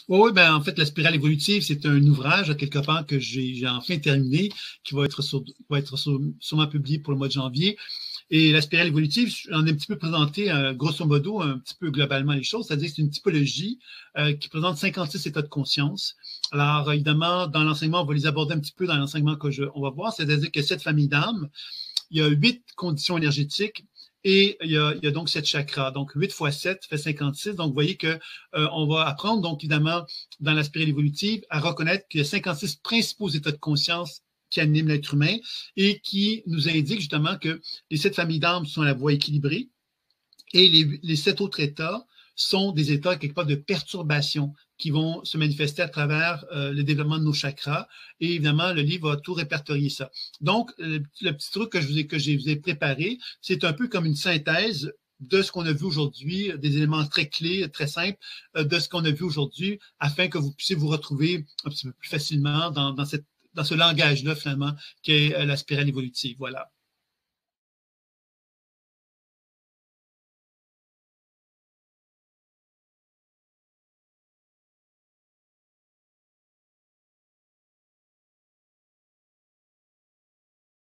Oui, ben, en fait, la spirale évolutive, c'est un ouvrage, quelque part, que j'ai enfin terminé, qui va être, sûrement publié pour le mois de janvier. Et la spirale évolutive, j'en ai un petit peu présenté, grosso modo, un petit peu globalement les choses, c'est-à-dire que c'est une typologie qui présente 56 états de conscience. Alors, évidemment, dans l'enseignement, on va les aborder un petit peu dans l'enseignement on va voir, c'est-à-dire que cette famille d'âmes, il y a 8 conditions énergétiques et il y a donc 7 chakras. Donc, 8 fois 7 fait 56. Donc, vous voyez que on va apprendre, donc, évidemment, dans la spirale évolutive, à reconnaître qu'il y a 56 principaux états de conscience qui animent l'être humain et qui nous indiquent justement que les 7 familles d'âmes sont à la voie équilibrée et les 7 autres états sont des états quelque part de perturbation qui vont se manifester à travers le développement de nos chakras. Et évidemment, le livre va tout répertorier ça. Donc, le petit truc que je vous ai préparé, c'est un peu comme une synthèse de ce qu'on a vu aujourd'hui, des éléments très clés, très simples de ce qu'on a vu aujourd'hui, afin que vous puissiez vous retrouver un petit peu plus facilement dans ce langage-là, finalement, qui est la spirale évolutive. Voilà.